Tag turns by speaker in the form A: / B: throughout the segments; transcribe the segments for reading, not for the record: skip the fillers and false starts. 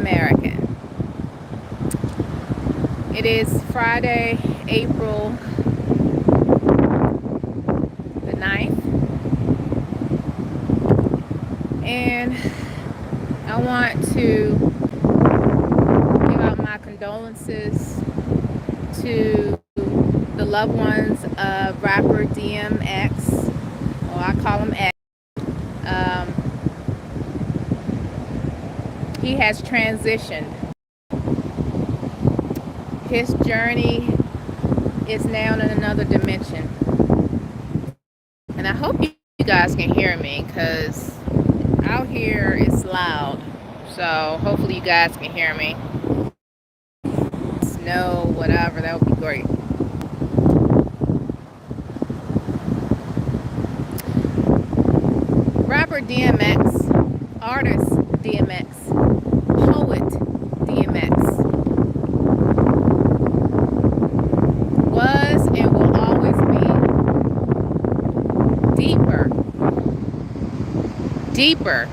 A: American. It is Friday, April the 9th, and I want to give out my condolences to the loved ones of rapper DMX, or I call him X. Um, he has transitioned. His journey is now in another dimension. And I hope you guys can hear me, because out here it's loud. So hopefully you guys can hear me. Snow, whatever, that would be great. Rapper DMX, artist DMX, poet DMX was and will always be deeper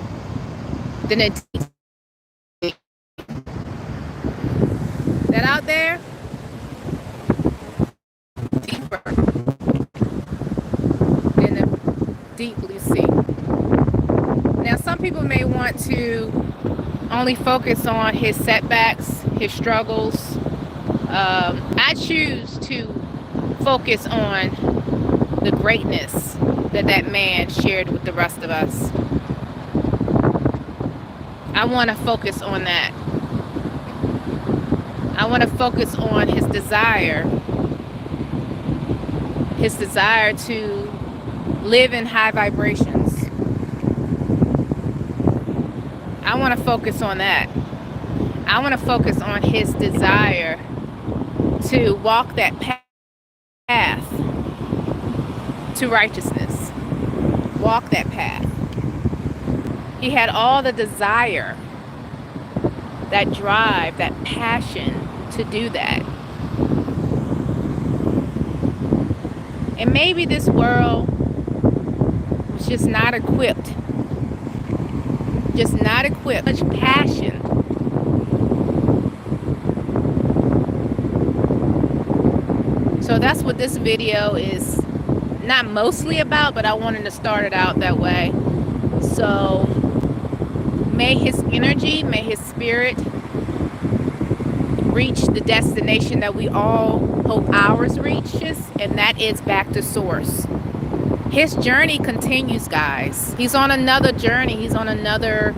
A: than a that out there, deeper than a deep blue sea. Now, some people may want to only focus on his setbacks, his struggles. I choose to focus on the greatness that man shared with the rest of us. I want to focus on that. I want to focus on his desire to live in high vibrations. I want to focus on that. I want to focus on his desire to walk that path to righteousness. Walk that path. He had all the desire, that drive, that passion to do that. And maybe this world was just not equipped. Much passion. So that's what this video is not mostly about, but I wanted to start it out that way. So may his energy, may his spirit reach the destination that we all hope ours reaches, and that is back to source. His journey continues, guys. He's on another journey. He's on another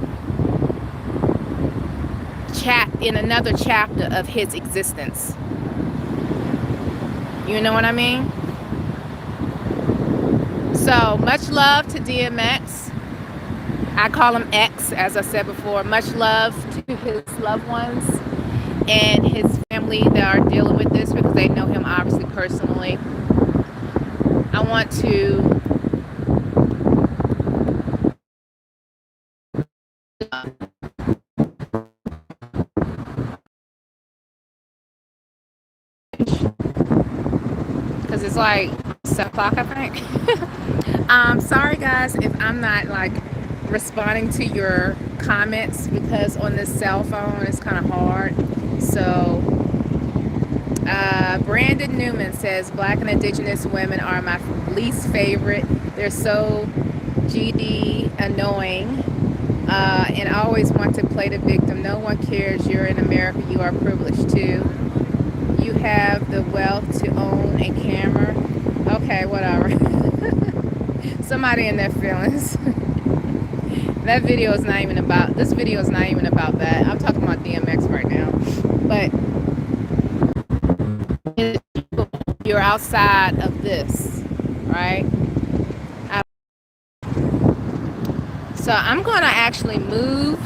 A: chapter of his existence. You know what I mean? So much love to DMX. I call him X, as I said before. Much love to his loved ones and his family that are dealing with this, because they know him obviously personally. I want to because it's like 7 o'clock, I think. Sorry guys if I'm not like responding to your comments, because on this cell phone it's kind of hard. So Brandon Newman says, Black and Indigenous women are my least favorite. They're so GD annoying, and I always want to play the victim. No one cares. You're in America. You are privileged too. You have the wealth to own a camera. Okay, whatever. Somebody in their feelings. This video is not even about that. I'm talking about DMX right now. But you're outside of this, right? So I'm going to actually move.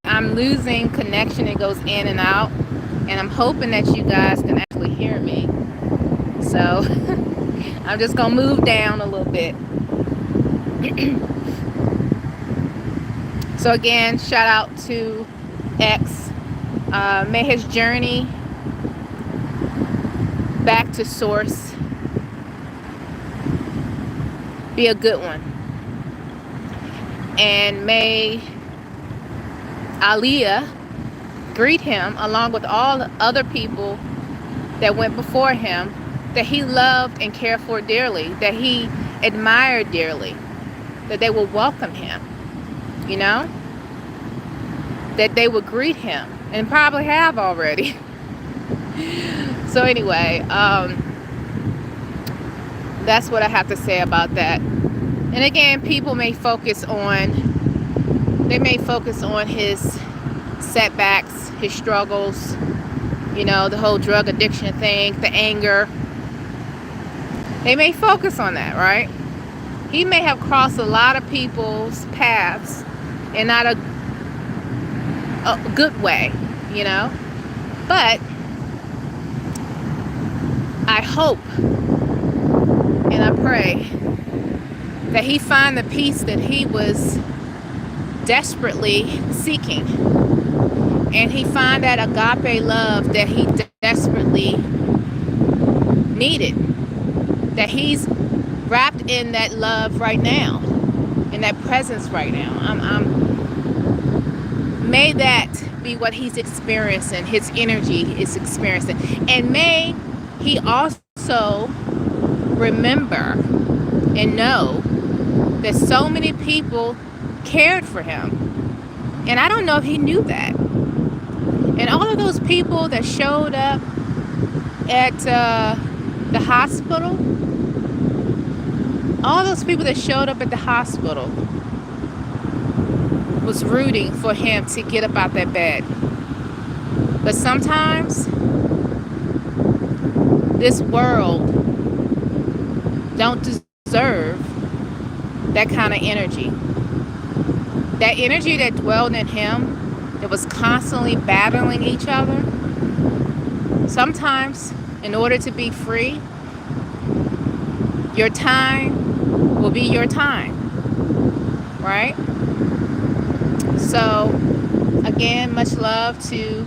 A: I'm losing connection. It goes in and out. And I'm hoping that you guys can actually hear me. So I'm just going to move down a little bit. So again, shout out to X. May his journey back to source be a good one. And may Aaliyah greet him along with all the other people that went before him, that he loved and cared for dearly, that he admired dearly, that they would welcome him, you know, that they would greet him, and probably have already. So anyway, that's what I have to say about that. And again, people may focus on his setbacks, his struggles, you know, the whole drug addiction thing, the anger. They may focus on that, right? He may have crossed a lot of people's paths in not a good way, you know. But I hope and I pray that he find the peace that he was desperately seeking, and he find that agape love that he desperately needed, that he's wrapped in that love right now, in that presence right now. May that be what he's experiencing, his energy is experiencing. And may he also remember and know that so many people cared for him. And I don't know if he knew that. And all of those people that showed up at the hospital, all those people that showed up at the hospital was rooting for him to get up out that bed. But sometimes this world don't deserve that kind of energy. That energy that dwelled in him, that was constantly battling each other. Sometimes, in order to be free, your time will be your time, right? So, again, much love to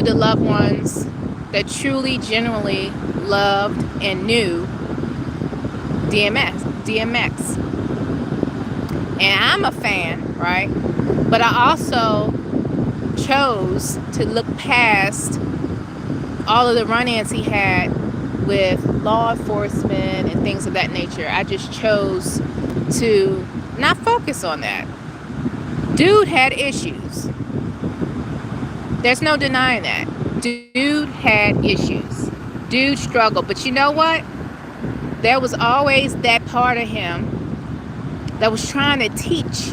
A: the loved ones that truly, genuinely loved and knew DMX. And I'm a fan, right? But I also chose to look past all of the run-ins he had with law enforcement and things of that nature. I just chose to not focus on that. Dude had issues. There's no denying that. Dude had issues. Dude struggled. But you know what? There was always that part of him that was trying to teach,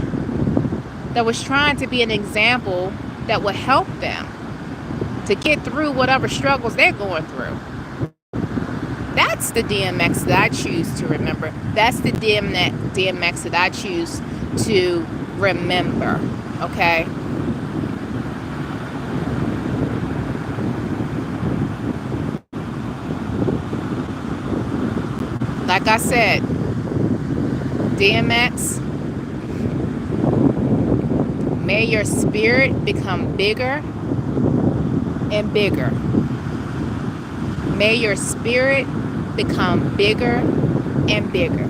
A: that was trying to be an example that would help them to get through whatever struggles they're going through. That's the DMX that I choose to remember. That's the DMX that I choose to remember, okay? Like I said, DMX, may your spirit become bigger and bigger. May your spirit become bigger and bigger.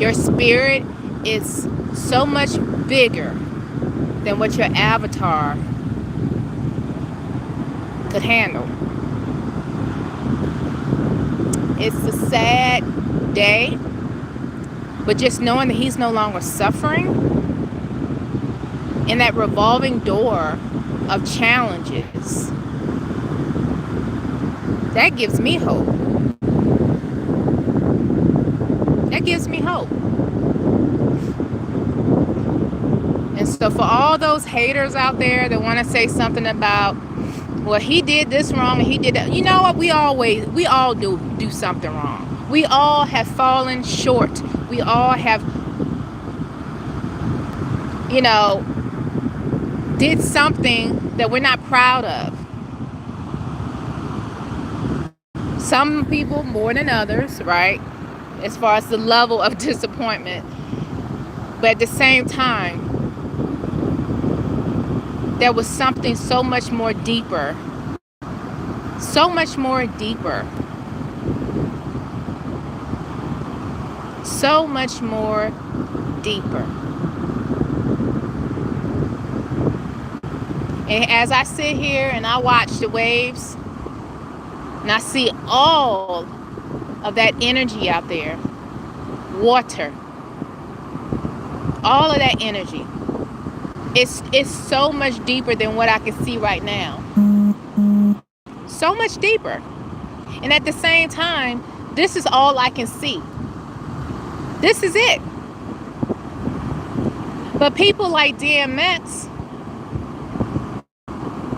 A: Your spirit is so much bigger than what your avatar could handle. It's a sad day, but just knowing that he's no longer suffering in that revolving door of challenges, that gives me hope. That gives me hope. And so for all those haters out there that want to say something about, well, he did this wrong and he did that. You know what? We all do something wrong. We all have fallen short. We all have, did something that we're not proud of. Some people more than others, right? As far as the level of disappointment. But at the same time, there was something so much more deeper. So much more deeper. so much more deeper. And as I sit here and I watch the waves and I see all of that energy out there, water, all of that energy, it's so much deeper than what I can see right now. So much deeper. And at the same time, this is all I can see. This is it. But people like DMX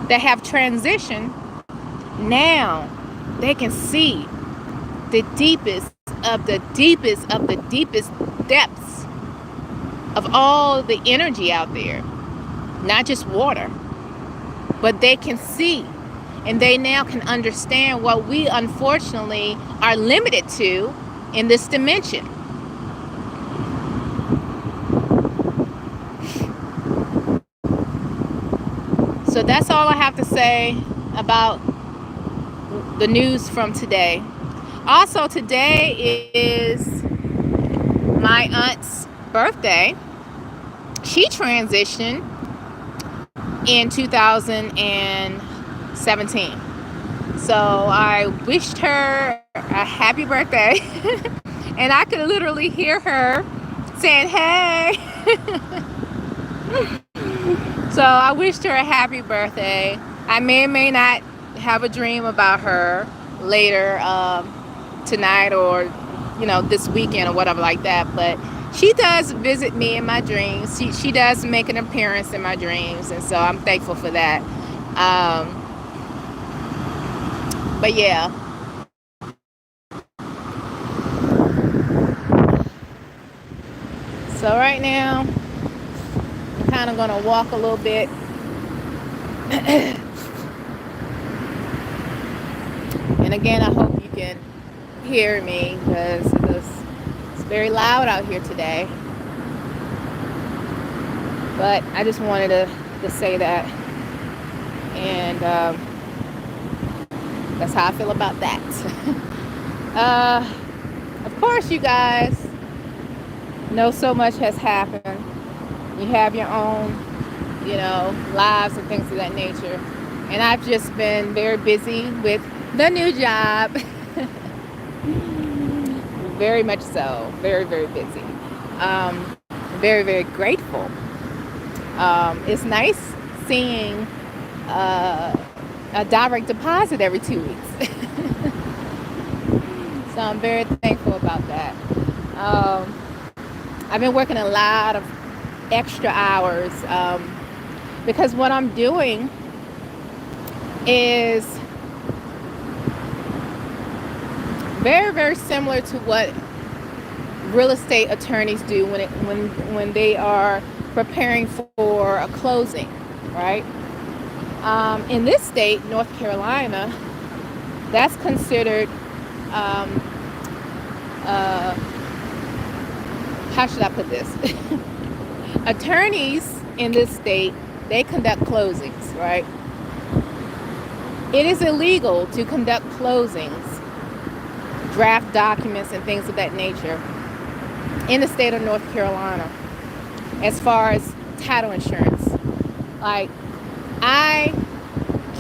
A: that have transitioned, now they can see the deepest of the deepest of the deepest depths of all the energy out there. Not just water, but they can see, and they now can understand what we unfortunately are limited to in this dimension. So that's all I have to say about the news from today. Also, today is my aunt's birthday. She transitioned in 2017. So I wished her a happy birthday. And I could literally hear her saying, hey. So I wished her a happy birthday. I may or may not have a dream about her later tonight or, this weekend or whatever like that. But she does visit me in my dreams. She does make an appearance in my dreams. And so I'm thankful for that. But yeah. So right now, I'm kind of going to walk a little bit. And again, I hope you can hear me because it's very loud out here today. But I just wanted to say that. And that's how I feel about that. Of course, you guys know so much has happened. You have your own, lives and things of that nature. And I've just been very busy with the new job. Very much so. Very, very busy. Very, very grateful. It's nice seeing a direct deposit every 2 weeks. So I'm very thankful about that. I've been working a lot of extra hours because what I'm doing is very, very similar to what real estate attorneys do when they are preparing for a closing, right? In this state, North Carolina, that's considered how should I put this? Attorneys in this state, they conduct closings, right? It is illegal to conduct closings, draft documents and things of that nature in the state of North Carolina as far as title insurance. Like, I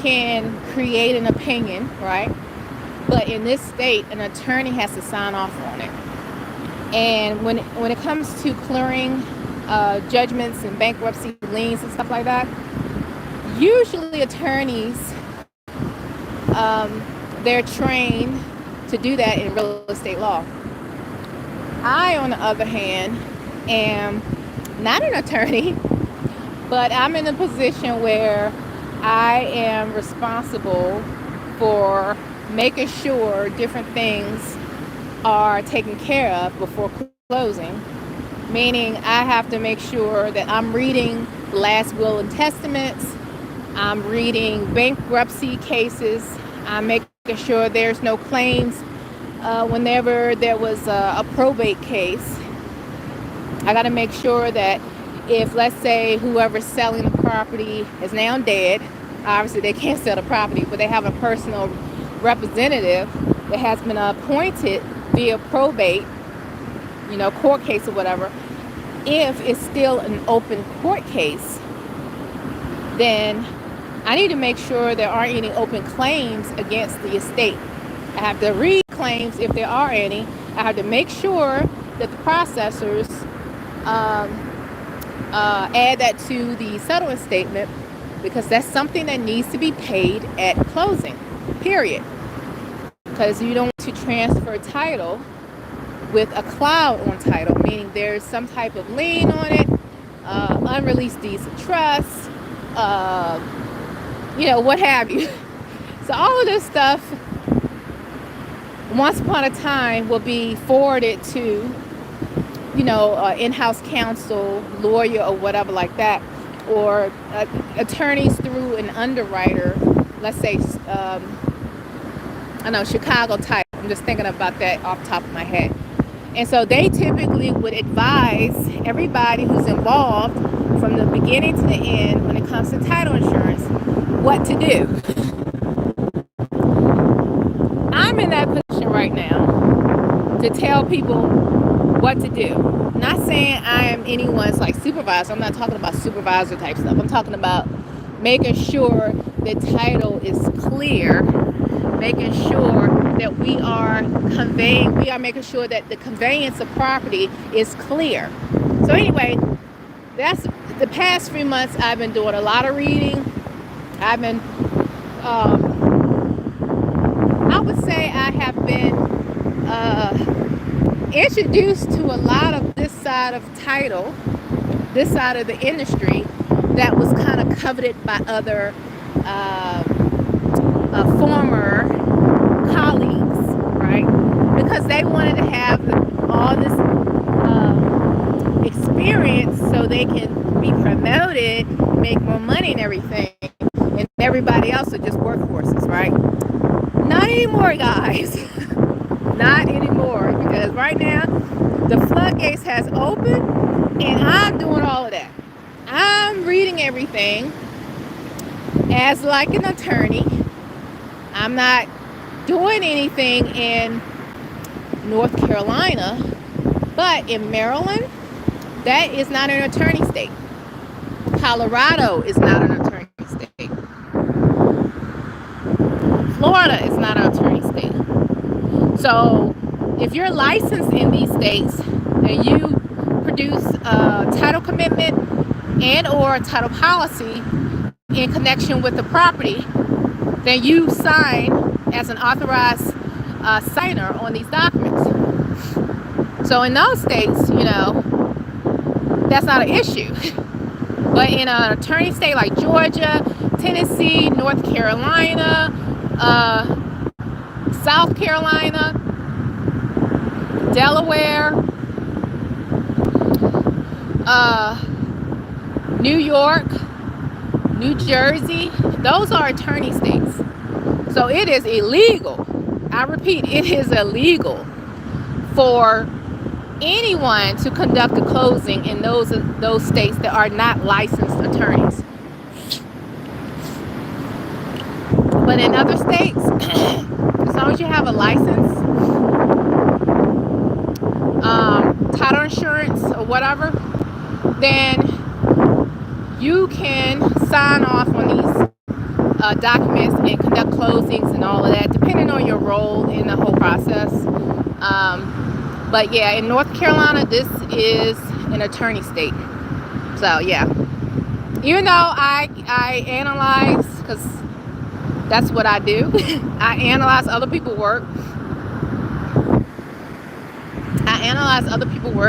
A: can create an opinion, right? But in this state, an attorney has to sign off on it. And when it comes to clearing judgments and bankruptcy liens and stuff like that, usually attorneys, they're trained to do that in real estate law. I, on the other hand, am not an attorney, but I'm in a position where I am responsible for making sure different things are taken care of before closing. Meaning I have to make sure that I'm reading the last will and testaments, I'm reading bankruptcy cases, I'm making sure there's no claims whenever there was a probate case. I got to make sure that if, let's say, whoever's selling the property is now dead, obviously they can't sell the property, but they have a personal representative that has been appointed via probate court case or whatever, if it's still an open court case, then I need to make sure there aren't any open claims against the estate. I have to read claims if there are any. I have to make sure that the processors add that to the settlement statement, because that's something that needs to be paid at closing, period. Because you don't want to transfer title with a cloud on title, meaning there's some type of lien on it, unreleased deeds of trust, what have you. So all of this stuff, once upon a time, will be forwarded to, in-house counsel, lawyer, or whatever like that, or attorneys through an underwriter. Let's say, Chicago type. I'm just thinking about that off the top of my head. And so they typically would advise everybody who's involved from the beginning to the end when it comes to title insurance what to do. I'm in that position right now to tell people what to do. Not saying I am anyone's supervisor. I'm not talking about supervisor type stuff. I'm talking about making sure the title is clear, making sure that we are making sure that the conveyance of property is clear. So anyway, that's the past few months. I've been doing a lot of reading. I've been, I would say I have been introduced to a lot of this side of title, this side of the industry that was kind of coveted by other former colleagues, right? Because they wanted to have all this experience so they can be promoted, make more money and everything, and everybody else are just workhorses, right? Not anymore, guys. Not anymore, because right now the floodgates has opened and I'm doing all of that. I'm reading everything as like an attorney. I'm not doing anything in North Carolina, but in Maryland, that is not an attorney state. Colorado is not an attorney state. Florida is not an attorney state. So if you're licensed in these states and you produce a title commitment and or a title policy in connection with the property, then you sign as an authorized signer on these documents. So in those states, that's not an issue. But in an attorney state like Georgia, Tennessee, North Carolina, South Carolina, Delaware, New York, New Jersey, those are attorney states. So it is illegal. I repeat, it is illegal for anyone to conduct a closing in those states that are not licensed attorneys. But in other states, as long as you have a license, title insurance or whatever, then you can sign off on these documents and conduct closings and all of that, depending on your role in the whole process. But yeah, in North Carolina, this is an attorney state. So yeah, even though I analyze, because that's what I do. I analyze other people's work.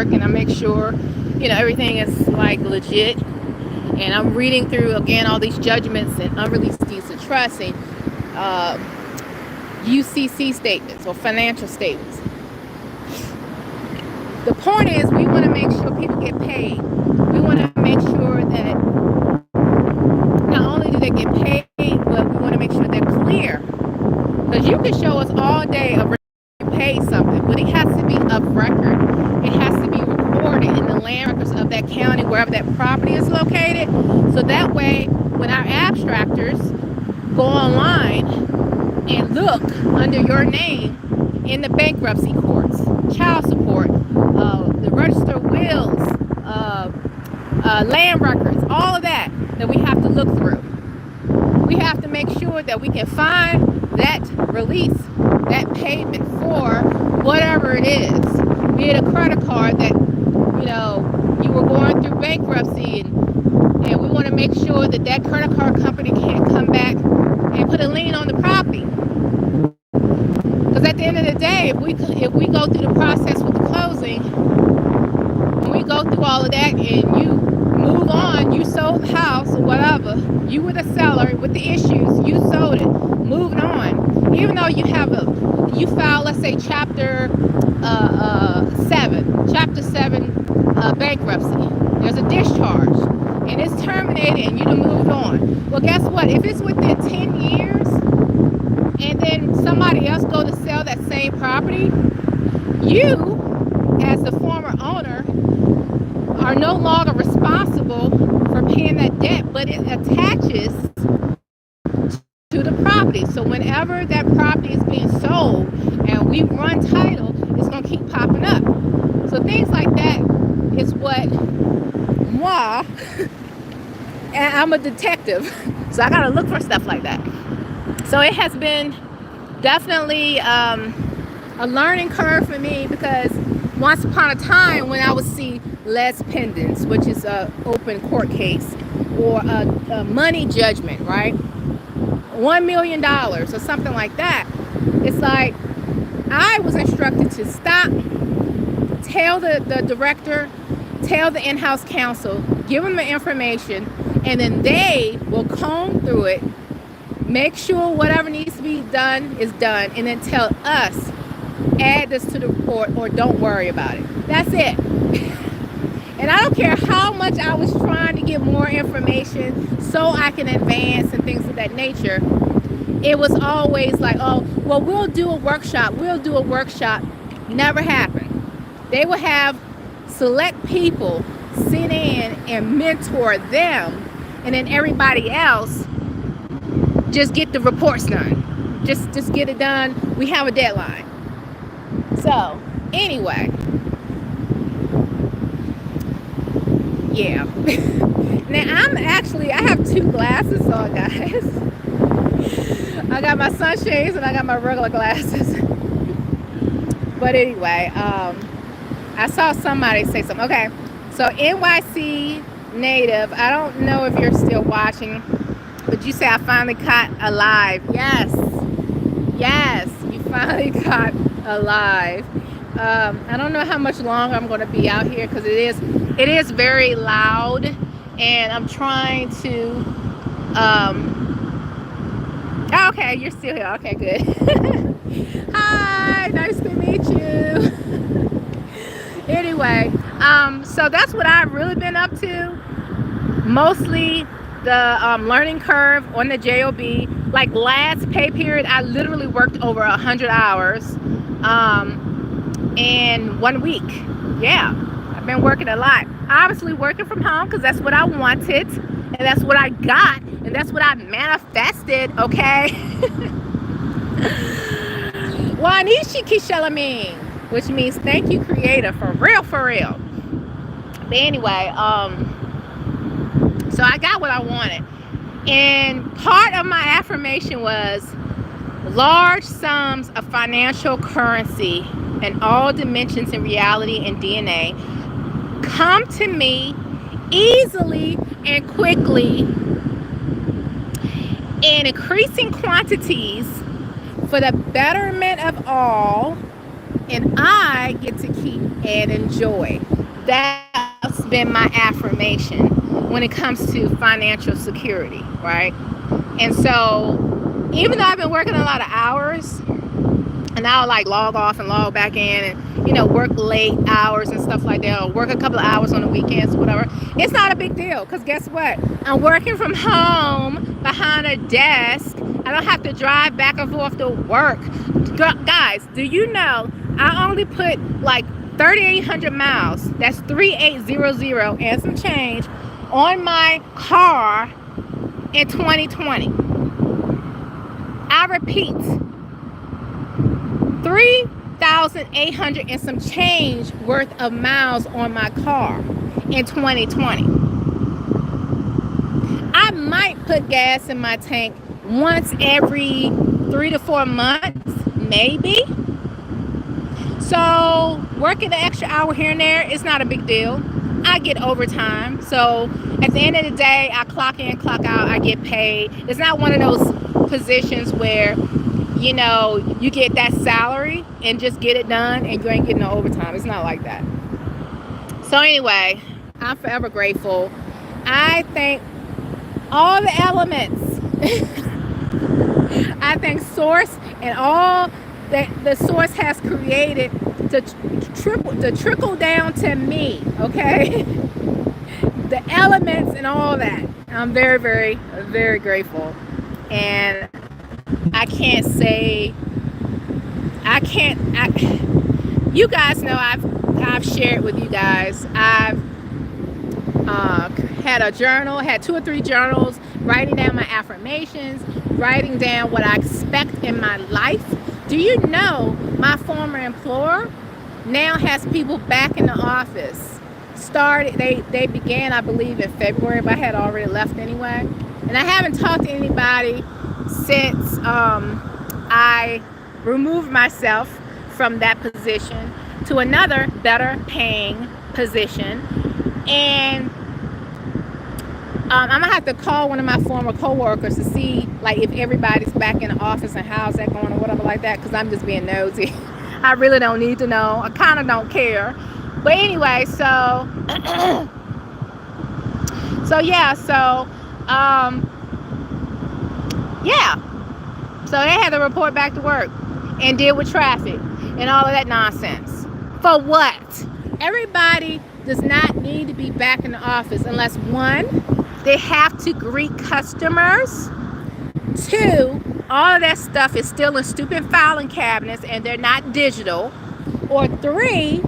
A: And I make sure, everything is legit. And I'm reading through, again, all these judgments and unreleased deeds of trust and UCC statements or financial statements. The point is, we want to make sure people get paid. We want to make sure that not only do they get paid, but we want to make sure they're clear. Because you can show us all day of you paid something, but it has to be of record. It has to be recorded in the land records of that county, wherever that property is located. So that way, when our abstractors go online and look under your name in the bankruptcy courts, child support, the register wills, land records, all of that we have to look through. We have to make sure that we can find that release, that payment for whatever it is, be it a credit card that, you know, you were going through bankruptcy, and we want to make sure that that credit card company can't come back and put a lien on the property. Because at the end of the day, if we go through the process with the closing, when we go through all of that and you move on, you sold the house or whatever, you were the seller with the issues, you sold it, moving on. Even though you filed, let's say chapter 7 bankruptcy, there's a discharge and it's terminated and you done moved on. Well, guess what? If it's within 10 years and then somebody else go to sell that same property, you, as the former owner, are no longer responsible for paying that debt, but it attaches to the property. So whenever that property is being sold and we run title, it's going to keep popping up. So things like that is what moi, and I'm a detective, so I got to look for stuff like that. So it has been definitely a learning curve for me, because once upon a time when I would see les pendants, which is an open court case, or a money judgment, right? $1 million or something like that. It's like I was instructed to stop, tell the director, tell the in-house counsel, give them the information, and then they will comb through it, make sure whatever needs to be done is done, and then tell us, add this to the report or don't worry about it. That's it. And I don't care how much I was trying to get more information so I can advance and things of that nature. It was always like, oh, well, we'll do a workshop. Never happened. They would have select people sit in and mentor them, and then everybody else just get the reports done. Just get it done. We have a deadline. So, anyway. Yeah. Now I have two glasses on, guys. I got my sunshades and I got my regular glasses. But anyway, I saw somebody say something. Okay, so NYC native, I don't know if you're still watching, but you say I finally caught alive. Yes, you finally caught alive. I don't know how much longer I'm going to be out here, because it is very loud, and I'm trying to okay, you're still here. Okay, good. Hi, nice to meet you. Anyway, so that's what I've really been up to. Mostly the learning curve on the job. Like last pay period, I literally worked over 100 hours in 1 week. Yeah, I've been working a lot. Obviously working from home, because that's what I wanted, and that's what I got, and that's what I manifested. Okay. Wanishi Kishalamin, which means thank you, Creator, for real. But anyway, so I got what I wanted, and part of my affirmation was large sums of financial currency and all dimensions in reality and DNA come to me easily and quickly in increasing quantities for the betterment of all, and I get to keep and enjoy. That's been my affirmation when it comes to financial security, right? And so even though I've been working a lot of hours, and I'll like log off and log back in and, work late hours and stuff like that, or work a couple of hours on the weekends, whatever, it's not a big deal, because guess what? I'm working from home behind a desk. I don't have to drive back and forth to work. Guys, do you know I only put like 3,800 miles, that's 3,800 and some change, on my car in 2020. I repeat, 3,800 and some change worth of miles on my car in 2020. I might put gas in my tank once every 3 to 4 months, maybe. So working the extra hour here and there is not a big deal. I get overtime. So at the end of the day, I clock in, clock out, I get paid. It's not one of those positions where, you know, you get that salary and just get it done and you ain't getting no overtime. It's not like that. So anyway, I'm forever grateful. I thank all the elements. I thank Source and all that the Source has created to trickle down to me, okay? The elements and all that. I'm very, very, very grateful. And I can't say, you guys know I've shared with you guys. I've had a journal, had 2 or 3 journals, writing down my affirmations, writing down what I expect in my life. Do you know my former employer now has people back in the office? They began, I believe, in February, but I had already left anyway. And I haven't talked to anybody since I removed myself from that position to another better paying position. And I'm gonna have to call one of my former co-workers to see like if everybody's back in the office and how's that going or whatever like that, because I'm just being nosy. I really don't need to know. I kind of don't care. But anyway, so yeah, so they had to report back to work and deal with traffic and all of that nonsense. For what? Everybody does not need to be back in the office unless, one, they have to greet customers. 2, all of that stuff is still in stupid filing cabinets and they're not digital. Or 3,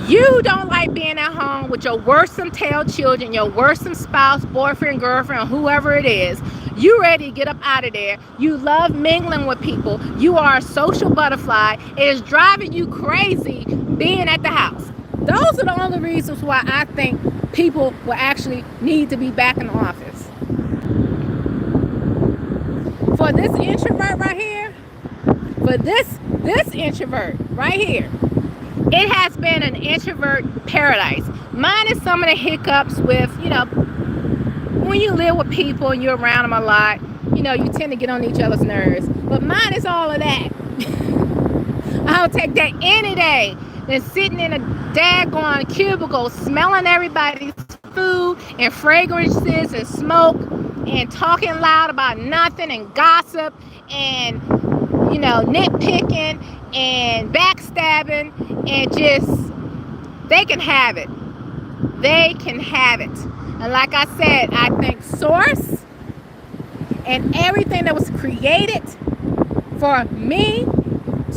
A: you don't like being at home with your worrisome tail children, your worrisome spouse, boyfriend, girlfriend, whoever it is. You ready to get up out of there. You love mingling with people. You are a social butterfly. It is driving you crazy being at the house. Those are the only reasons why I think people will actually need to be back in the office. For this introvert right here, for this introvert right here, it has been an introvert paradise. Mine is some of the hiccups with, you know, when you live with people and you're around them a lot, you know, you tend to get on each other's nerves. But mine is all of that. I'll take that any day than sitting in a daggone cubicle smelling everybody's food and fragrances and smoke and talking loud about nothing and gossip and, you know, nitpicking and backstabbing and just, they can have it. They can have it. And like I said, I thank Source and everything that was created for me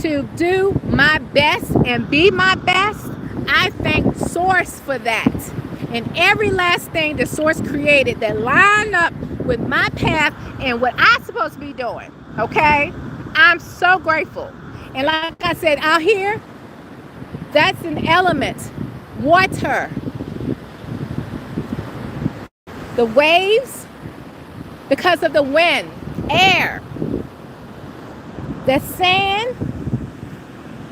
A: to do my best and be my best. I thank Source for that. And every last thing that Source created that lined up with my path and what I'm supposed to be doing. Okay? I'm so grateful. And like I said, out here, that's an element. Water. The waves, because of the wind, air, the sand,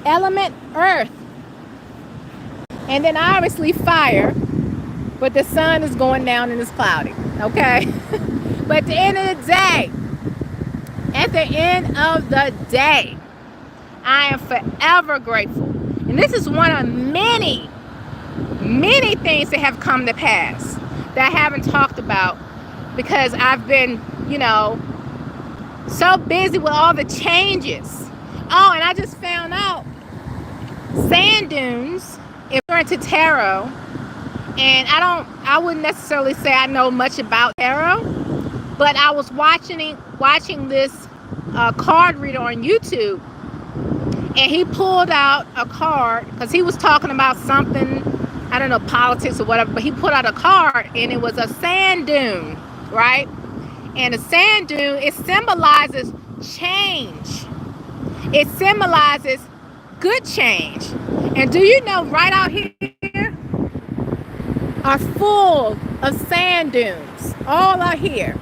A: element, earth, and then obviously fire, but the sun is going down and it's cloudy, okay? But at the end of the day, I am forever grateful. And this is one of many, many things that have come to pass that I haven't talked about because I've been, you know, so busy with all the changes. Oh, and I just found out sand dunes, if you're into tarot, and I wouldn't necessarily say I know much about tarot, but I was watching this card reader on YouTube, and he pulled out a card because he was talking about something, I don't know, politics or whatever, but he pulled out a card and it was a sand dune, right? And a sand dune, it symbolizes change. It symbolizes good change. And do you know right out here are full of sand dunes. All out here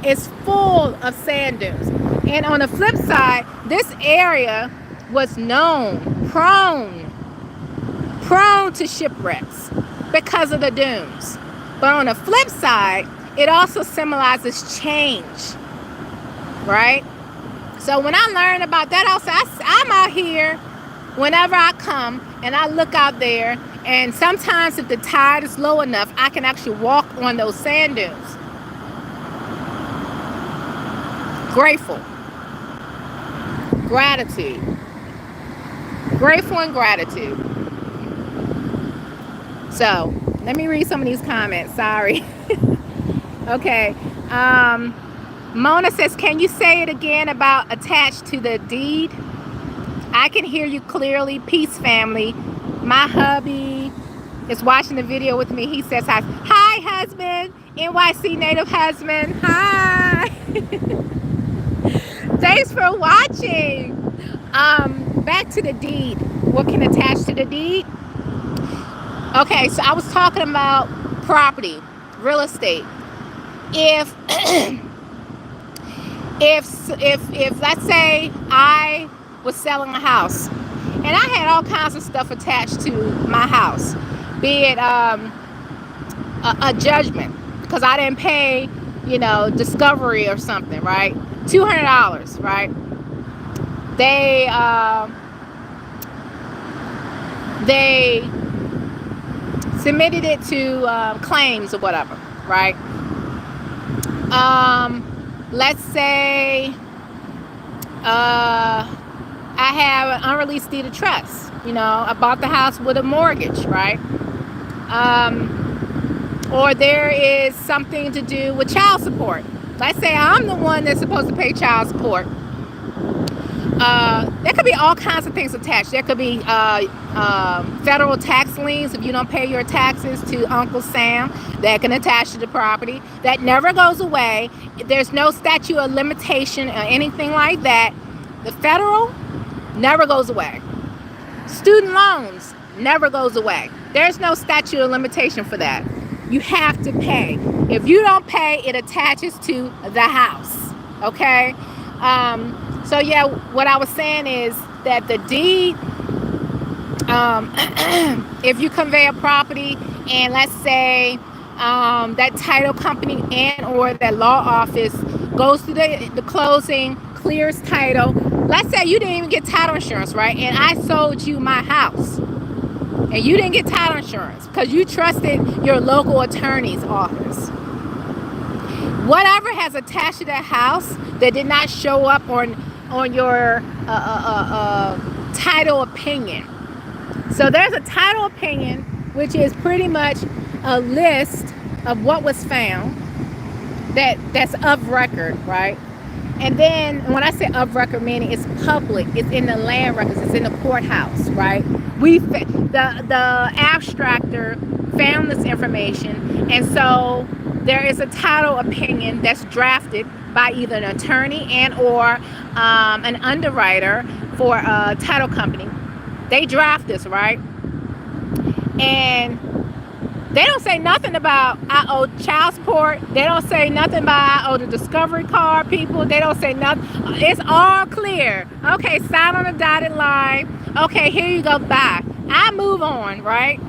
A: is full of sand dunes. And on the flip side, this area was known, prone to shipwrecks because of the dunes. But on the flip side, it also symbolizes change, right? So when I learned about that, I'm out here whenever I come and I look out there, and sometimes if the tide is low enough, I can actually walk on those sand dunes. Grateful. Gratitude. Grateful and gratitude. So let me read some of these comments. Sorry. Okay. Mona says, can you say it again about attached to the deed? I can hear you clearly. Peace, family. My hubby is watching the video with me. He says hi. Hi, husband. NYC native husband. Hi. Thanks for watching. Back to the deed. What can attach to the deed? Okay, so I was talking about property, real estate. If if let's say I was selling a house and I had all kinds of stuff attached to my house, be it a judgment because I didn't pay, discovery or something, right? $200, right? They submitted it to claims or whatever, right? Let's say I have an unreleased deed of trust. I bought the house with a mortgage, right? Or there is something to do with child support. Let's say I'm the one that's supposed to pay child support. There could be all kinds of things attached. There could be federal tax liens if you don't pay your taxes to Uncle Sam. That can attach to the property. That never goes away. There's no statute of limitation or anything like that. The federal never goes away. Student loans never goes away. There's no statute of limitation for that. You have to pay. If you don't pay, it attaches to the house. Okay? So yeah, what I was saying is that the deed, if you convey a property and let's say that title company and or that law office goes through the closing, clears title. Let's say you didn't even get title insurance, right? And I sold you my house and you didn't get title insurance because you trusted your local attorney's office. Whatever has attached to that house that did not show up on your title opinion. So there's a title opinion, which is pretty much a list of what was found that's of record, right? And then when I say of record, meaning it's public, it's in the land records, it's in the courthouse, right? The abstractor found this information, and so there is a title opinion that's drafted by either an attorney and or an underwriter for a title company. They draft this, right? And they don't say nothing about I owe child support. They don't say nothing about I owe the discovery card people. They don't say nothing. It's all clear. Okay, sign on the dotted line. Okay, here you go, bye. I move on, right?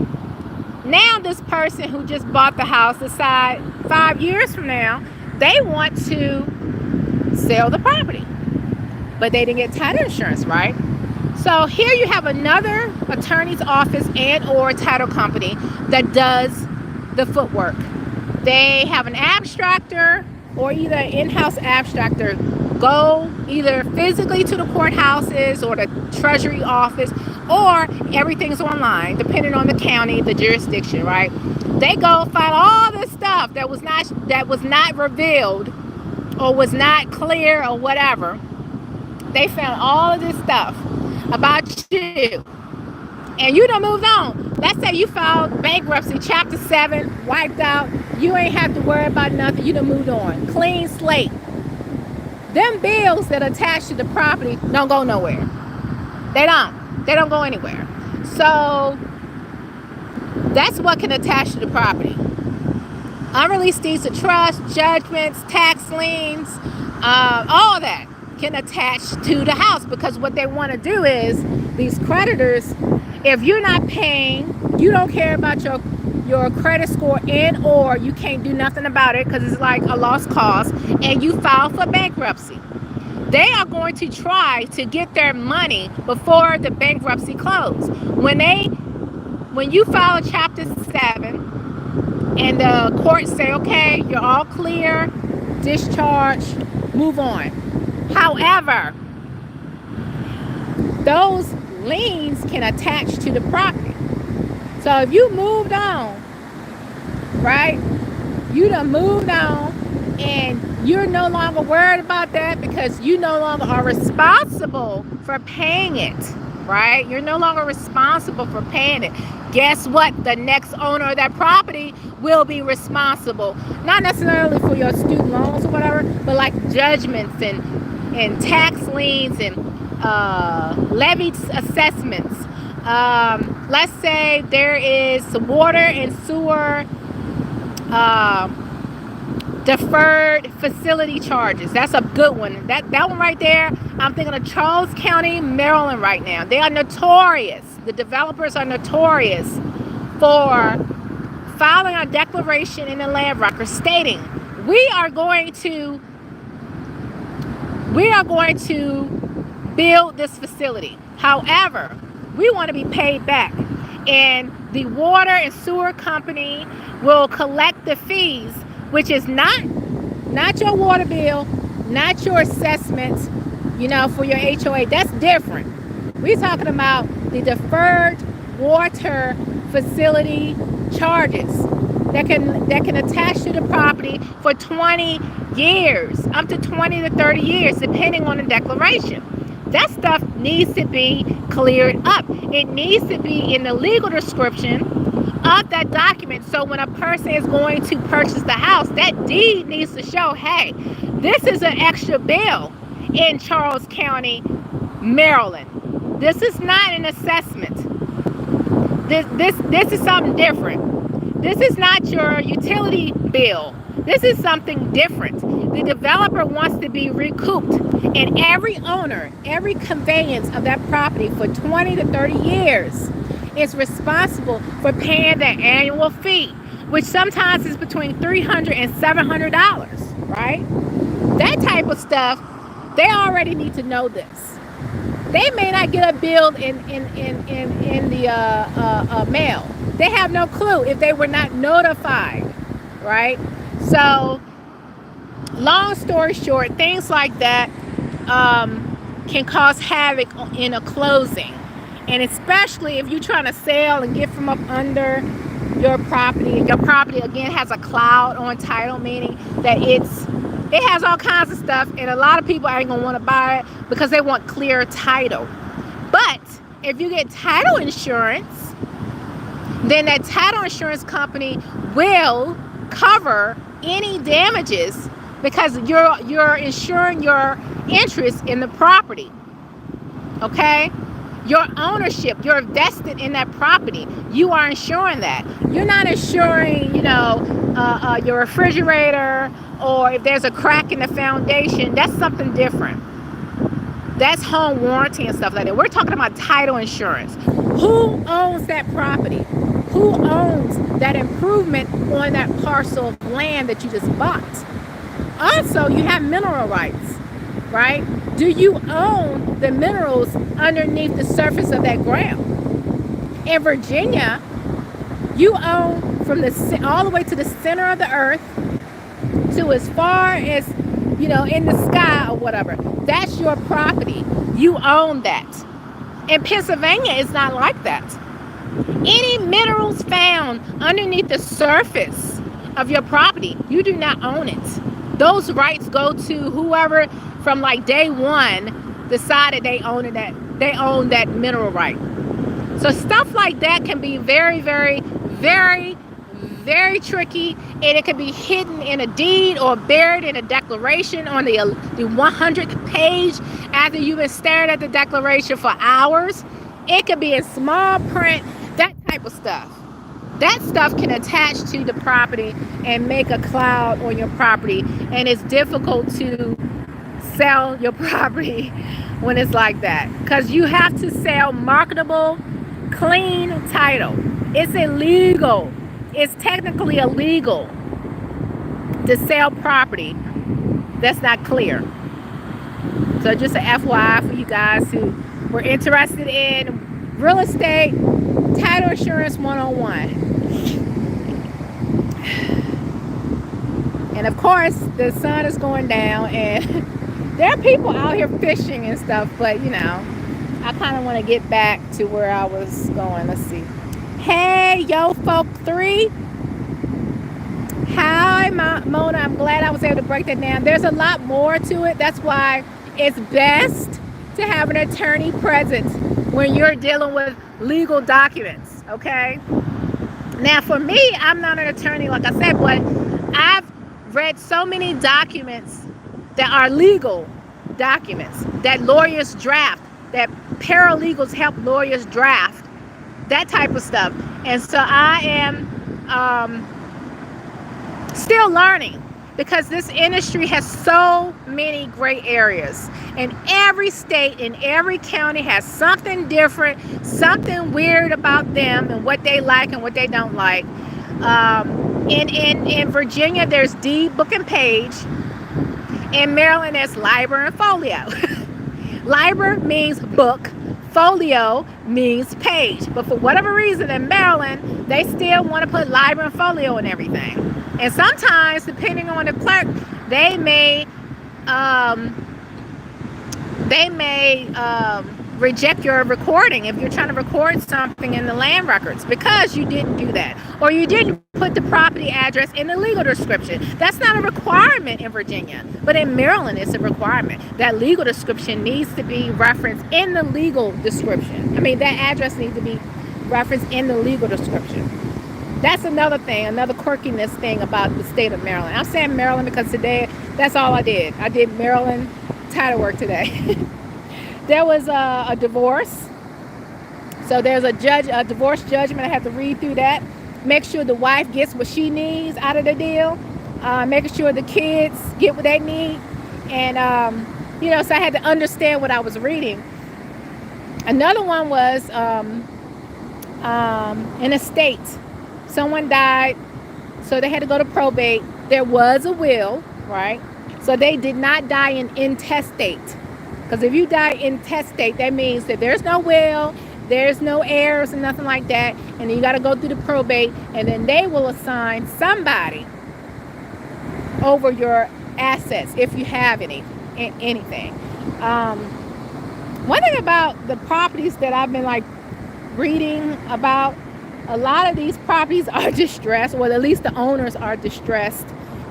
A: Now this person who just bought the house decide 5 years from now, they want to sell the property. But they didn't get title insurance, right? So here you have another attorney's office and or title company that does the footwork. They have an abstractor or either an in-house abstractor go either physically to the courthouses or the treasury office, or everything's online depending on the county, the jurisdiction, right? They go find all this stuff that was not revealed or was not clear or whatever. They found all of this stuff about you and you done moved on. Let's say you filed bankruptcy, chapter 7, wiped out. You ain't have to worry about nothing. You done moved on. Clean slate. them bills that attach to the property don't go nowhere. They don't go anywhere. So that's what can attach to the property. Unreleased deeds of trust, judgments, tax liens, all that can attach to the house, because what they want to do is, these creditors, if you're not paying, you don't care about your credit score, and or you can't do nothing about it because it's like a lost cause, and you file for bankruptcy, they are going to try to get their money before the bankruptcy close. When you file a Chapter 7 and the court say, okay, you're all clear, discharge, move on. However, those liens can attach to the property. So if you moved on, right? You done moved on, and you're no longer worried about that because you no longer are responsible for paying it, right? You're no longer responsible for paying it. Guess what? The next owner of that property will be responsible. Not necessarily for your student loans or whatever, but like judgments and tax liens and levy assessments. Let's say there is water and sewer deferred facility charges. That's a good one. That one right there, I'm thinking of Charles County, Maryland right now. They are notorious. The developers are notorious for filing a declaration in the land record stating, we are going to build this facility. However, we want to be paid back. And the water and sewer company will collect the fees, which is not your water bill, not your assessments, for your HOA. That's different. We're talking about the deferred water facility charges that can attach to the property for 20 years, up to 20 to 30 years, depending on the declaration. That stuff needs to be cleared up. It needs to be in the legal description of that document. So when a person is going to purchase the house, that deed needs to show, hey, this is an extra bill in Charles County, Maryland. This is not an assessment. This is something different. This is not your utility bill. This is something different. The developer wants to be recouped, and every owner, every conveyance of that property for 20 to 30 years is responsible for paying the annual fee, which sometimes is between $300 and $700, right? That type of stuff, they already need to know this. They may not get a bill in the mail. They have no clue if they were not notified, right? So, long story short, things like that can cause havoc in a closing. And especially if you're trying to sell and get from up under your property. Your property, again, has a cloud on title, meaning that it has all kinds of stuff, and a lot of people ain't gonna want to buy it because they want clear title. But if you get title insurance, then that title insurance company will cover any damages because you're insuring your interest in the property. Okay? Your ownership, you're vested in that property. You are insuring that. You're not insuring, your refrigerator, or if there's a crack in the foundation. That's something different. That's home warranty and stuff like that. We're talking about title insurance. Who owns that property? Who owns that improvement on that parcel of land that you just bought? Also, you have mineral rights, right? Do you own the minerals underneath the surface of that ground? In Virginia, you own from all the way to the center of the earth to as far as, in the sky or whatever. That's your property. You own that. In Pennsylvania, it's not like that. Any minerals found underneath the surface of your property, you do not own it. Those rights go to whoever from like day one decided they own that mineral right. So stuff like that can be very, very, very, very tricky, and it can be hidden in a deed or buried in a declaration on the 100th page after you've been staring at the declaration for hours. It could be in small print, that type of stuff. That stuff can attach to the property and make a cloud on your property, and it's difficult to sell your property when it's like that, because you have to sell marketable, clean title. It's illegal. It's technically illegal to sell property that's not clear. So just an FYI for you guys who were interested in real estate, title insurance 101. And of course, the sun is going down, and there are people out here fishing and stuff, but you know, I kind of want to get back to where I was going. Let's see. Hey, Yo Folk 3. Hi, Mona. I'm glad I was able to break that down. There's a lot more to it. That's why it's best to have an attorney present when you're dealing with legal documents, okay? Now, for me, I'm not an attorney, like I said, but I've read so many documents that are legal documents that lawyers draft, that paralegals help lawyers draft, that type of stuff. And so I am still learning, because this industry has so many gray areas, and every state and every county has something different, something weird about them and what they like and what they don't like. In Virginia, there's deed, book, and page. In Maryland, there's LIBOR and folio. LIBOR means book, folio means page. But for whatever reason, in Maryland, they still want to put LIBOR and folio in everything. And sometimes, depending on the clerk, they may reject your recording if you're trying to record something in the land records because you didn't do that, or you didn't put the property address in the legal description. That's not a requirement in Virginia, but in Maryland it's a requirement. That legal description needs to be referenced in the legal description. I mean, that address needs to be referenced in the legal description. That's another thing, another quirkiness thing about the state of Maryland. I'm saying Maryland because today, that's all I did. I did Maryland title work today. There was a divorce. So there's a divorce judgment. I have to read through that. Make sure the wife gets what she needs out of the deal. Making sure the kids get what they need. And, so I had to understand what I was reading. Another one was an estate. Someone died, so they had to go to probate. There was a will, right? So they did not die in intestate. Because if you die intestate, that means that there's no will, there's no heirs and nothing like that. And then you got to go through the probate, and then they will assign somebody over your assets if you have anything. One thing about the properties that I've been reading about, a lot of these properties are distressed, or at least the owners are distressed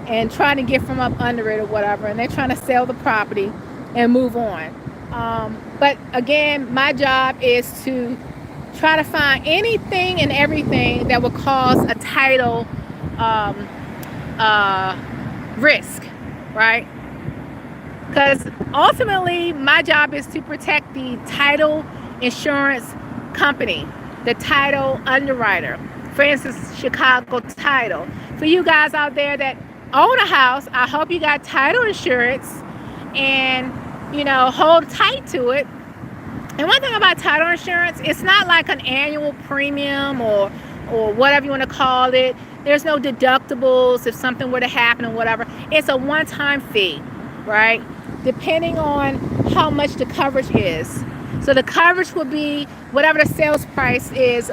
A: and trying to get from up under it or whatever, and they're trying to sell the property and move on. But again, my job is to try to find anything and everything that would cause a title risk, right? Because ultimately, my job is to protect the title insurance company, the title underwriter. For instance, Chicago Title. For you guys out there that own a house, I hope you got title insurance and, hold tight to it. And one thing about title insurance, it's not like an annual premium or whatever you want to call it. There's no deductibles if something were to happen or whatever. It's a one-time fee, right? Depending on how much the coverage is. So the coverage will be whatever the sales price is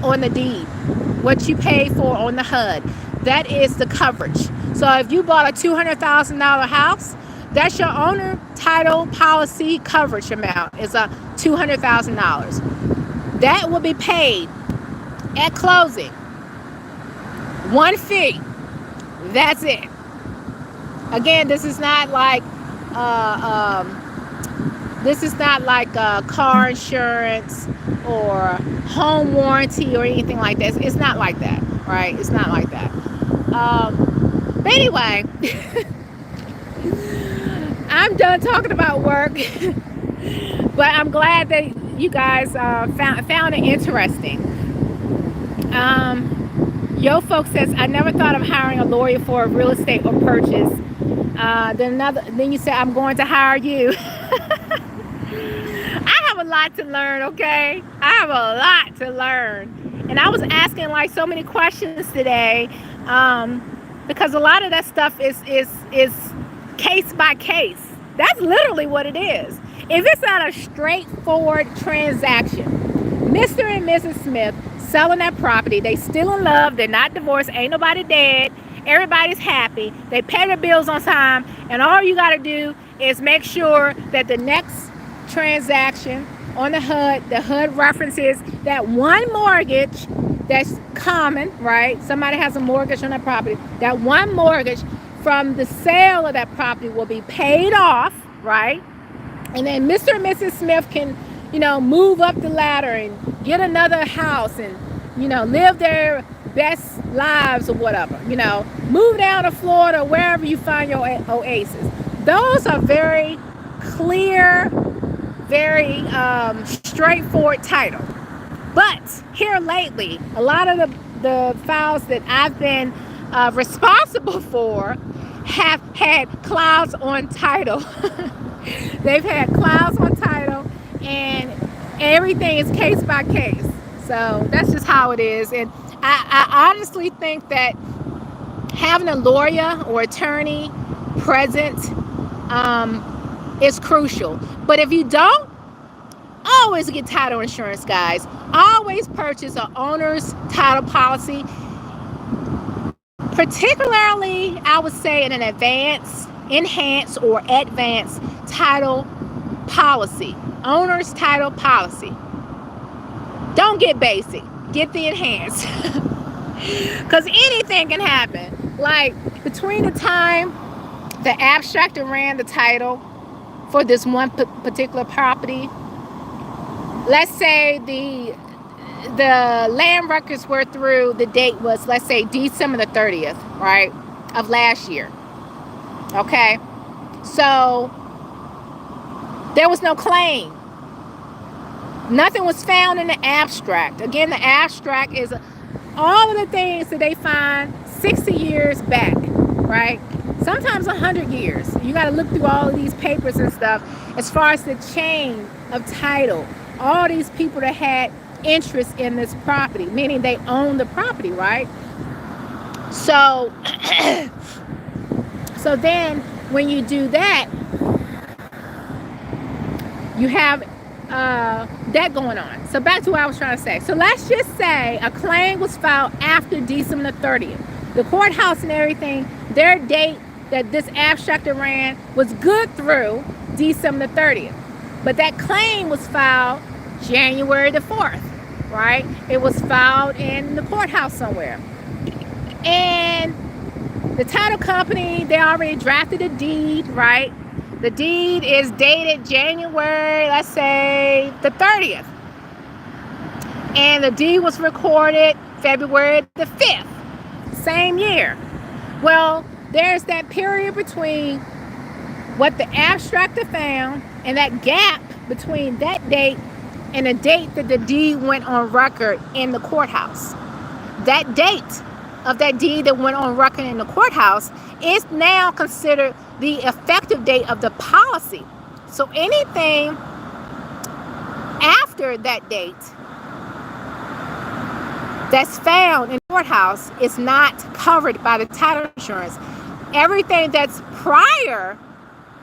A: on the deed, what you pay for on the HUD. That is the coverage. So if you bought a $200,000 house, that's your owner title policy coverage amount is a $200,000. That will be paid at closing. One fee. That's it. Again, this is not like car insurance or home warranty or anything like that. It's not like that. right? It's not like that. But anyway, I'm done talking about work. But I'm glad that you guys found it interesting. Yo folks says, I never thought of hiring a lawyer for a real estate or purchase. Then you say, I'm going to hire you. I have a lot to learn, okay? I have a lot to learn. And I was asking like so many questions today, because a lot of that stuff is case by case. That's literally what it is. If it's not a straightforward transaction, Mr. and Mrs. Smith selling that property, they still in love, they're not divorced, ain't nobody dead, everybody's happy, they pay their bills on time, and all you got to do is make sure that the next transaction on the HUD references that one mortgage that's common, right? Somebody has a mortgage on that property. That one mortgage from the sale of that property will be paid off, right? And then Mr. and Mrs. Smith can, move up the ladder and get another house and, live their best lives or whatever. Move down to Florida, wherever you find your oasis. Those are very clear, very straightforward title. But here lately, a lot of the files that I've been responsible for have had clouds on title. They've had clouds on title, and everything is case by case. So that's just how it is. And I honestly think that having a lawyer or attorney present is crucial. But if you don't, always get title insurance, guys. Always purchase an owner's title policy, particularly, I would say, in an enhanced or advanced title policy. Owner's title policy. Don't get basic. Get the enhanced. Because anything can happen. Like, between the time the abstractor ran the title for this one particular property, let's say the land records were through, the date was, let's say, December the 30th, right, of last year. Okay? So, there was no claim. Nothing was found in the abstract. Again, the abstract is all of the things that they find 60 years back, right? Sometimes 100 years. You got to look through all of these papers and stuff as far as the chain of title. All these people that had interest in this property, meaning they own the property, right? So, so then when you do that, you have that going on. So back to what I was trying to say. So let's just say a claim was filed after December the 30th. The courthouse and everything, their date that this abstractor ran was good through December the 30th. But that claim was filed January the 4th, right? It was filed in the courthouse somewhere. And the title company, they already drafted a deed, right? The deed is dated January, let's say, the 30th. And the deed was recorded February the 5th, same year. Well, there's that period between what the abstractor found and that gap between that date and the date that the deed went on record in the courthouse. That date of that deed that went on record in the courthouse is now considered the effective date of the policy. So anything after that date that's found in the courthouse is not covered by the title insurance. Everything that's prior,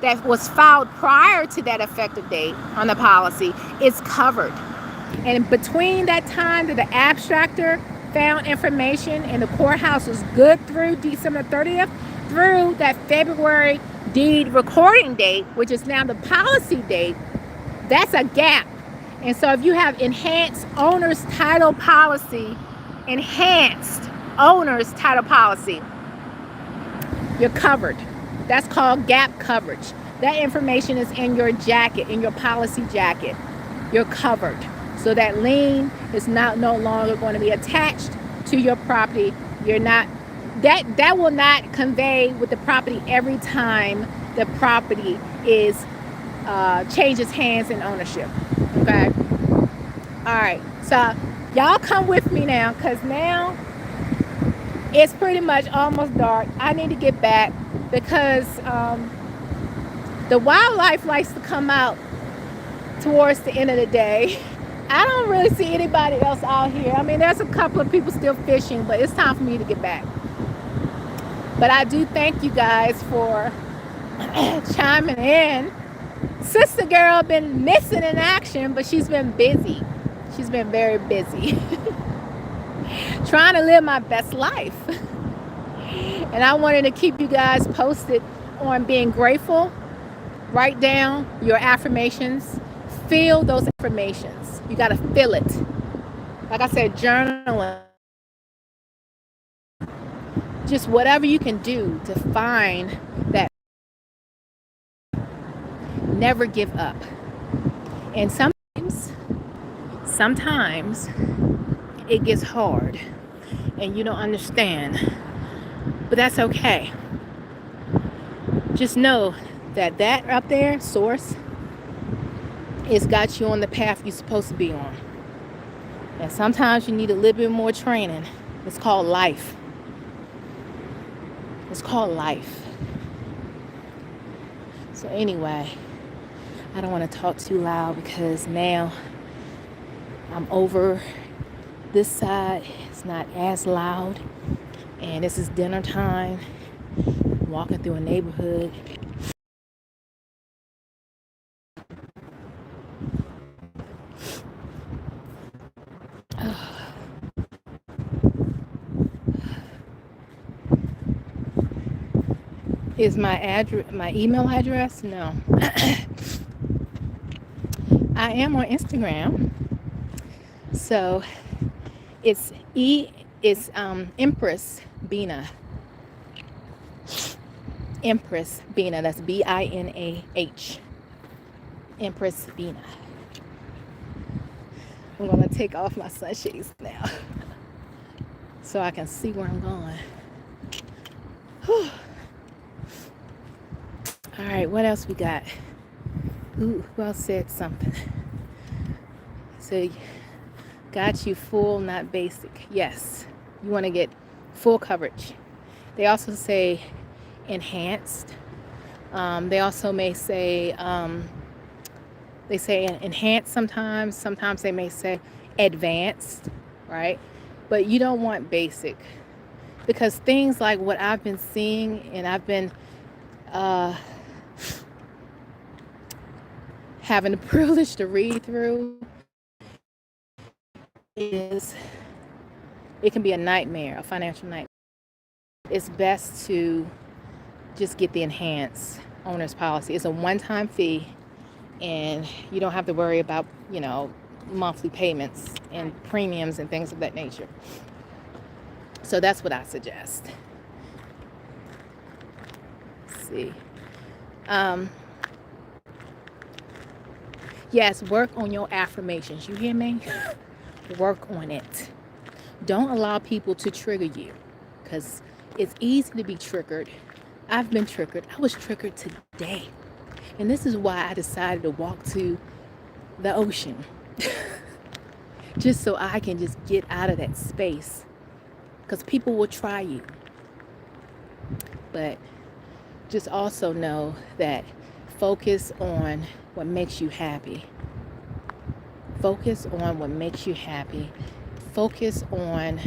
A: that was filed prior to that effective date on the policy, is covered. And between that time that the abstractor found information and the courthouse was good through December 30th, through that February deed recording date, which is now the policy date, that's a gap. And so if you have enhanced owner's title policy, you're covered. That's called gap coverage. That information is in your jacket, in your policy jacket. You're covered. So that lien is no longer going to be attached to your property. You're not, that will not convey with the property every time the property is changes hands in ownership. Okay. All right. So y'all come with me now, because now it's pretty much almost dark. I need to get back because the wildlife likes to come out towards the end of the day. I don't really see anybody else out here. I mean, there's a couple of people still fishing, but it's time for me to get back. But I do thank you guys for chiming in. Sister girl been missing in action, but she's been busy. She's been very busy. Trying to live my best life. And I wanted to keep you guys posted on being grateful. Write down your affirmations. Feel those affirmations. You got to feel it. Like I said, journaling. Just whatever you can do to find that. Never give up. And sometimes it gets hard and you don't understand, but that's okay. Just know that up there, source, it's got you on the path you're supposed to be on. And sometimes you need a little bit more training. It's called life. It's called life. So anyway, I don't want to talk too loud because now I'm over this side. It's not as loud. And this is dinner time. I'm walking through a neighborhood. Is my address, my email address? No. I am on Instagram. So it's Empress Bina. Empress Bina. That's BINAH. Empress Bina. I'm gonna take off my sunshades now so I can see where I'm going. Whew. All right, what else we got? Ooh, who else said something? So, got you full, not basic. Yes, you want to get full coverage. They also say enhanced. They also may say, enhanced sometimes. Sometimes they may say advanced, right? But you don't want basic. Because things like what I've been seeing and I've been having the privilege to read through is, it can be a nightmare, a financial nightmare. It's best to just get the enhanced owner's policy. It's a one-time fee and you don't have to worry about, monthly payments and premiums and things of that nature. So that's what I suggest. Let's see. Yes, work on your affirmations. You hear me? Work on it. Don't allow people to trigger you, because it's easy to be triggered. I've been triggered. I was triggered today. And this is why I decided to walk to the ocean. Just so I can just get out of that space. Because people will try you. But just also know that focus on what makes you happy. Focus on what makes you happy. Focus on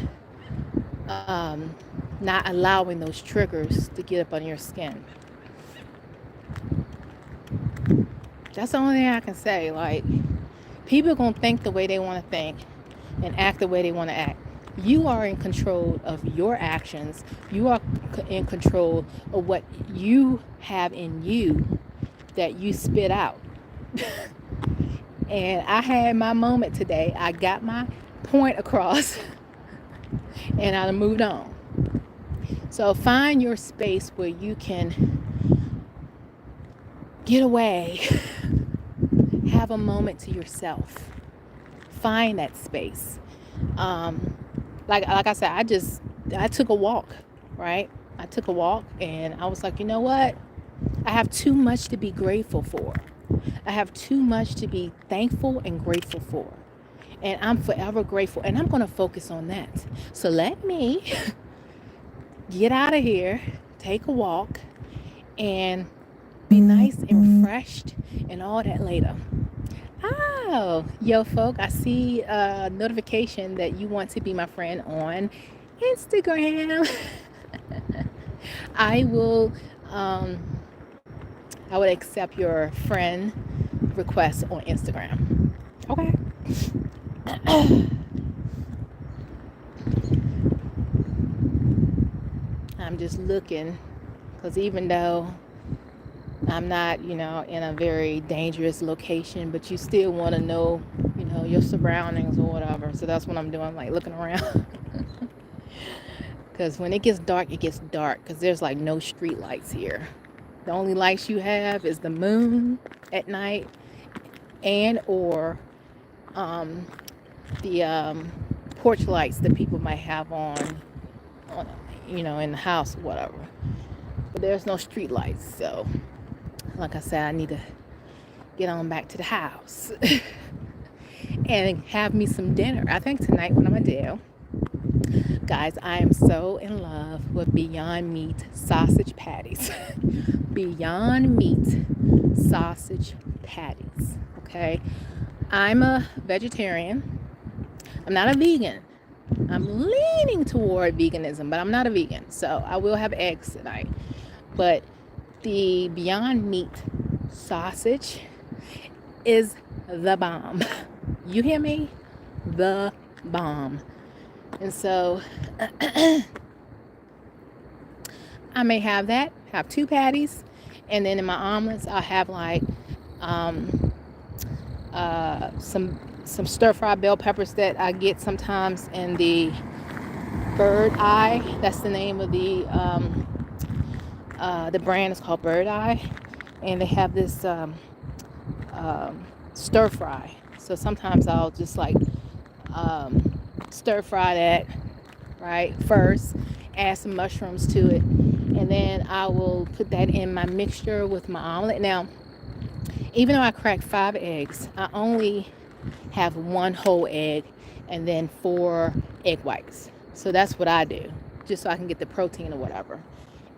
A: not allowing those triggers to get up on your skin. That's the only thing I can say. Like, people are going to think the way they want to think and act the way they want to act. You are in control of your actions. You are in control of what you have in you that you spit out. And I had my moment today. I got my point across and I moved on. So find your space where you can get away, have a moment to yourself. Find that space. like I said, I took a walk, right? I took a walk and I was like, you know what? I have too much to be grateful for. I have too much to be thankful and grateful for. And I'm forever grateful. And I'm going to focus on that. So let me get out of here, take a walk, and be nice and refreshed and all that later. Oh, yo, folk, I see a notification that you want to be my friend on Instagram. I will, um, I would accept your friend request on Instagram. Okay. I'm just looking because even though I'm not, in a very dangerous location, but you still want to know, your surroundings or whatever. So that's what I'm doing, like looking around. Because when it gets dark because there's like no street lights here. The only lights you have is the moon at night and or the porch lights that people might have on, in the house or whatever. But there's no street lights. So like I said, I need to get on back to the house and have me some dinner. I think tonight when I'm a deal, guys, I am so in love with Beyond Meat sausage patties. Beyond Meat sausage patties. Okay, I'm a vegetarian. I'm not a vegan. I'm leaning toward veganism, but I'm not a vegan. So I will have eggs tonight. But the Beyond Meat sausage is the bomb. You hear me? The bomb. And so I may have that, have 2 patties, and then in my omelets I'll have like some stir-fried bell peppers that I get sometimes in the Bird Eye. That's the name of the brand is called Bird Eye, and they have this stir fry. So sometimes I'll just like stir fry that right first, add some mushrooms to it, and then I will put that in my mixture with my omelet. Now, even though I crack 5 eggs, I only have 1 whole egg and then 4 egg whites. So that's what I do, just so I can get the protein or whatever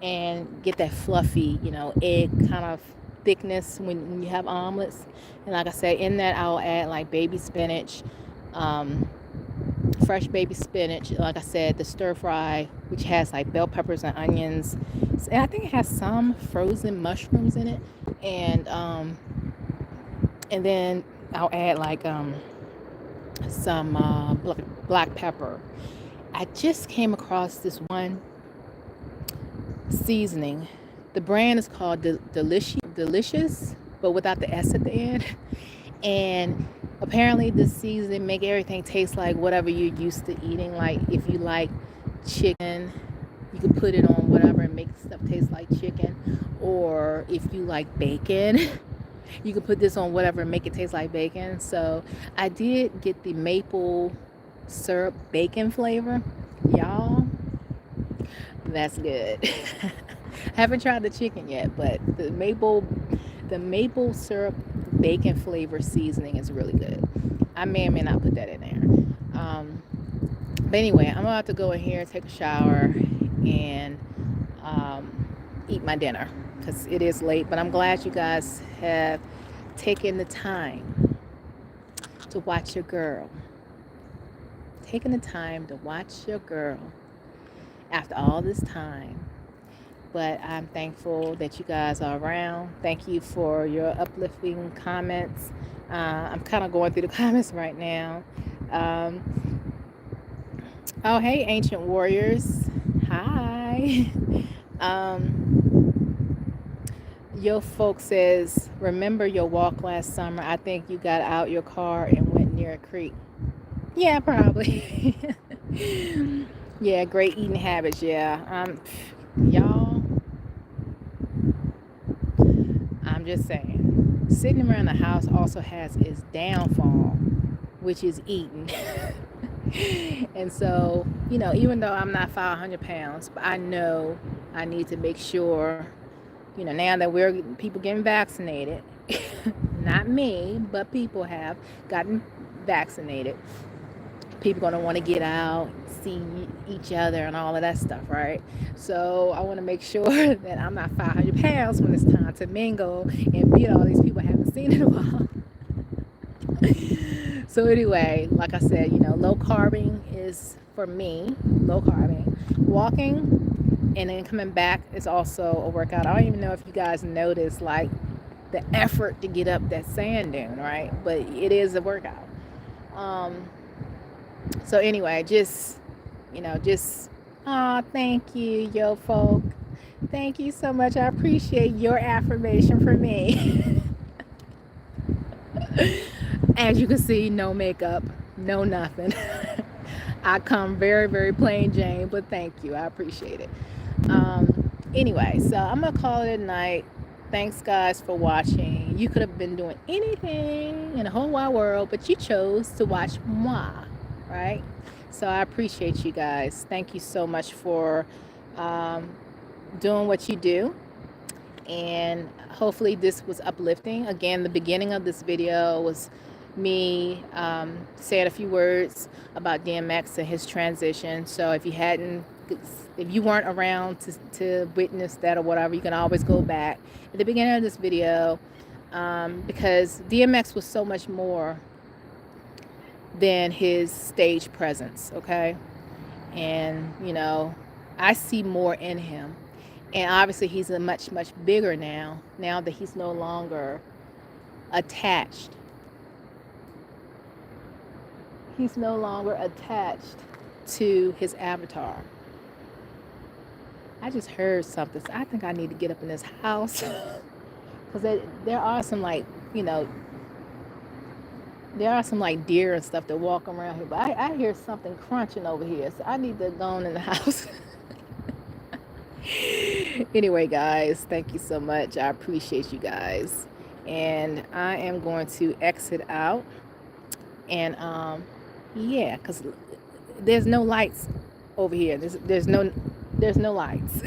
A: and get that fluffy, egg kind of thickness when you have omelets. And like I said, in that I'll add like baby spinach, fresh baby spinach, like I said, the stir fry, which has like bell peppers and onions, and I think it has some frozen mushrooms in it, and then I'll add like some black pepper. I just came across this one seasoning. The brand is called Delicious, but without the S at the end. And apparently this seasoning make everything taste like whatever you're used to eating. Like if you like chicken, you can put it on whatever and make stuff taste like chicken. Or if you like bacon, you can put this on whatever and make it taste like bacon. So I did get the maple syrup bacon flavor. Y'all, that's good. I haven't tried the chicken yet, but the maple syrup bacon flavor seasoning is really good. I may or may not put that in there. But anyway, I'm about to go in here, take a shower, and eat my dinner because it is late. But I'm glad you guys have taken the time to watch your girl. Taking the time to watch your girl after all this time. But I'm thankful that you guys are around. Thank you for your uplifting comments. I'm kind of going through the comments right now. Oh, hey, Ancient Warriors. Hi. Yo folks says, remember your walk last summer? I think you got out your car and went near a creek. Yeah, probably. Yeah, great eating habits. Yeah. Y'all, I'm just saying, sitting around the house also has its downfall, which is eating. And so, you know, even though I'm not 500 pounds, but I know I need to make sure, you know, now that we're people getting vaccinated, not me, but people have gotten vaccinated. People going to want to get out, see each other, and all of that stuff, right? So I want to make sure that I'm not 500 pounds when it's time to mingle and meet all these people I haven't seen in a while. So anyway, like I said, you know, low carbing is for me, low carbing. Walking and then coming back is also a workout. I don't even know if you guys notice like the effort to get up that sand dune, right? But it is a workout. Um, so anyway, just, you know, just, thank you, yo folk. Thank you so much. I appreciate your affirmation for me. As you can see, no makeup, no nothing. I come very, very plain Jane, but thank you. I appreciate it. Anyway, so I'm going to call it a night. Thanks, guys, for watching. You could have been doing anything in the whole wide world, but you chose to watch moi, right? So I appreciate you guys. Thank you so much for doing what you do. And hopefully this was uplifting. Again, the beginning of this video was me saying a few words about DMX and his transition. So if you weren't around to witness that or whatever, you can always go back at the beginning of this video, because DMX was so much more than his stage presence, okay? And, you know, I see more in him. And obviously he's a much, much bigger now that he's no longer attached. He's no longer attached to his avatar. I just heard something. So I think I need to get up in this house. Because there are some, like, you know, there are some like deer and stuff that walk around here. But I hear something crunching over here. So I need to go in the house. Anyway, guys, thank you so much. I appreciate you guys. And I am going to exit out. And yeah, because there's no lights over here. There's no lights.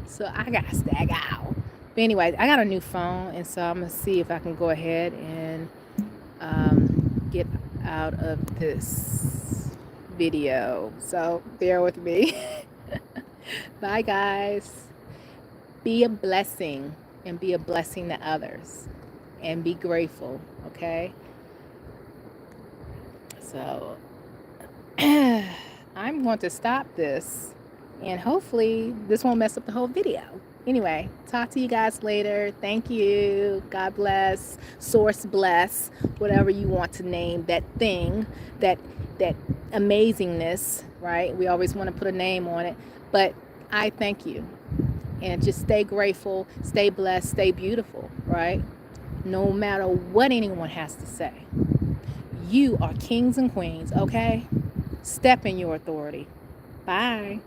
A: So I gotta stag out. But anyway, I got a new phone, and so I'm gonna see if I can go ahead and get out of this video. So bear with me. Bye, guys. Be a blessing and be a blessing to others, and be grateful, okay? So I'm going to stop this, and hopefully this won't mess up the whole video. Anyway, talk to you guys later. Thank you. God bless. Source bless. Whatever you want to name that thing, that amazingness, right? We always want to put a name on it. But I thank you. And just stay grateful, stay blessed, stay beautiful, right? No matter what anyone has to say. You are kings and queens, okay? Step in your authority. Bye.